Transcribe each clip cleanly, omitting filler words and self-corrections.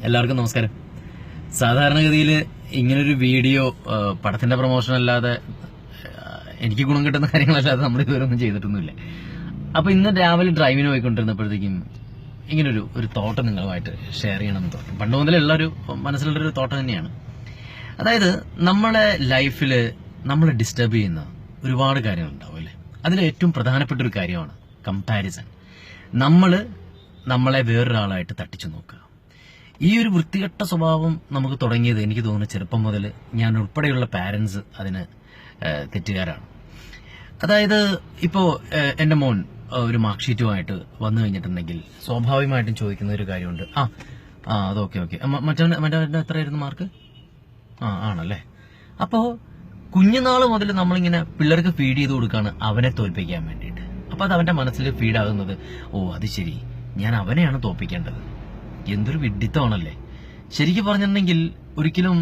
എല്ലാവർക്കും നമസ്കാരം. സാധാരണഗതിയിൽ ഇങ്ങനൊരു വീഡിയോ പടത്തിന്റെ പ്രൊമോഷൻ അല്ലാതെ എനിക്ക് ഗുണം കിട്ടുന്ന കാര്യങ്ങളല്ലാതെ നമ്മൾ ഇതുവരെ ഒന്നും ചെയ്തിട്ടൊന്നുമില്ല. അപ്പൊ ഇന്ന് രാവിലെ ഡ്രൈവിന് പോയിക്കൊണ്ടിരുന്നപ്പോഴത്തേക്കും ഇങ്ങനൊരു തോട്ട് നിങ്ങളുമായിട്ട് ഷെയർ ചെയ്യണമെന്ന് തോന്നി. പണ്ട് മുതലുള്ള ഒരു മനസ്സിലുള്ളൊരു തോട്ട് തന്നെയാണ്. അതായത് നമ്മളെ ലൈഫിൽ നമ്മളെ ഡിസ്റ്റർബ് ചെയ്യുന്ന ഒരുപാട് കാര്യങ്ങളുണ്ടാവും അല്ലേ. അതിൽ ഏറ്റവും പ്രധാനപ്പെട്ട ഒരു കാര്യമാണ് കമ്പാരിസൺ. നമ്മളെ വേറൊരാളായിട്ട് തട്ടിച്ചു നോക്കുക. ഈ ഒരു വൃത്തികെട്ട സ്വഭാവം നമുക്ക് തുടങ്ങിയത് എനിക്ക് തോന്നുന്നു ചെറുപ്പം മുതൽ ഞാൻ ഉൾപ്പെടെയുള്ള പാരൻസ് അതിന് തെറ്റുകാരാണ്. അതായത് ഇപ്പോൾ എൻ്റെ മോൻ ഒരു മാർക്ക് ഷീറ്റുമായിട്ട് വന്നു കഴിഞ്ഞിട്ടുണ്ടെങ്കിൽ സ്വാഭാവികമായിട്ടും ചോദിക്കുന്ന ഒരു കാര്യമുണ്ട്. അതൊക്കെ മറ്റേ എത്രയായിരുന്നു മാർക്ക്? ആണല്ലേ. അപ്പോൾ കുഞ്ഞുനാൾ മുതൽ നമ്മളിങ്ങനെ പിള്ളേർക്ക് ഫീഡ് ചെയ്ത് കൊടുക്കുകയാണ് അവനെ തോൽപ്പിക്കാൻ വേണ്ടിയിട്ട്. അപ്പോൾ അത് അവൻ്റെ മനസ്സിൽ ഫീഡാകുന്നത് അത് ശരി, ഞാൻ അവനെയാണ് തോൽപ്പിക്കേണ്ടത്. എന്തൊരു വിഡ്ഢിത്തമാണല്ലേ. ശരിക്കും പറഞ്ഞിട്ടുണ്ടെങ്കിൽ ഒരിക്കലും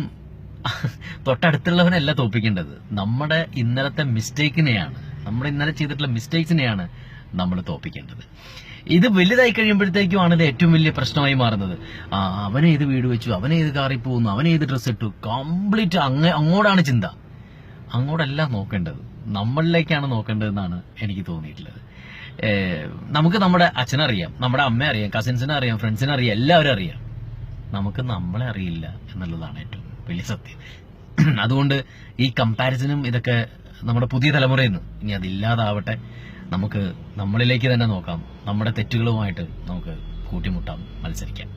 തൊട്ടടുത്തുള്ളവനല്ല തോൽപ്പിക്കേണ്ടത്. നമ്മുടെ ഇന്നലത്തെ മിസ്റ്റേക്കിനെയാണ്, നമ്മുടെ ഇന്നലെ ചെയ്തിട്ടുള്ള മിസ്റ്റേക്സിനെയാണ് നമ്മൾ തോൽപ്പിക്കേണ്ടത്. ഇത് വലുതായി കഴിയുമ്പോഴത്തേക്കും ആണ് ഇത് ഏറ്റവും വലിയ പ്രശ്നമായി മാറുന്നത്. അവനെ ഏത് വീട് വെച്ചു, അവനെ ഏത് കാറിൽ പോകുന്നു, അവനെ ഏത് ഡ്രസ്സ് ഇട്ടു, കംപ്ലീറ്റ് അങ്ങോട്ടാണ് ചിന്ത. അങ്ങോട്ടല്ല നോക്കേണ്ടത്, നമ്മളിലേക്കാണ് നോക്കേണ്ടതെന്നാണ് എനിക്ക് തോന്നിയിട്ടുള്ളത്. നമുക്ക് നമ്മുടെ അച്ഛനറിയാം, നമ്മുടെ അമ്മയെ അറിയാം, കസിൻസിനെ അറിയാം, ഫ്രണ്ട്സിനെ അറിയാം, എല്ലാവരും അറിയാം. നമുക്ക് നമ്മളെ അറിയില്ല എന്നുള്ളതാണ് ഏറ്റവും വലിയ സത്യം. അതുകൊണ്ട് ഈ കമ്പാരിസണും ഇതൊക്കെ നമ്മുടെ പുതിയ തലമുറയിൽ നിന്ന് ഇനി അതില്ലാതാവട്ടെ. നമുക്ക് നമ്മളിലേക്ക് തന്നെ നോക്കാം, നമ്മുടെ തെറ്റുകളുമായിട്ട് നമുക്ക് കൂട്ടിമുട്ടാം, മത്സരിക്കാം.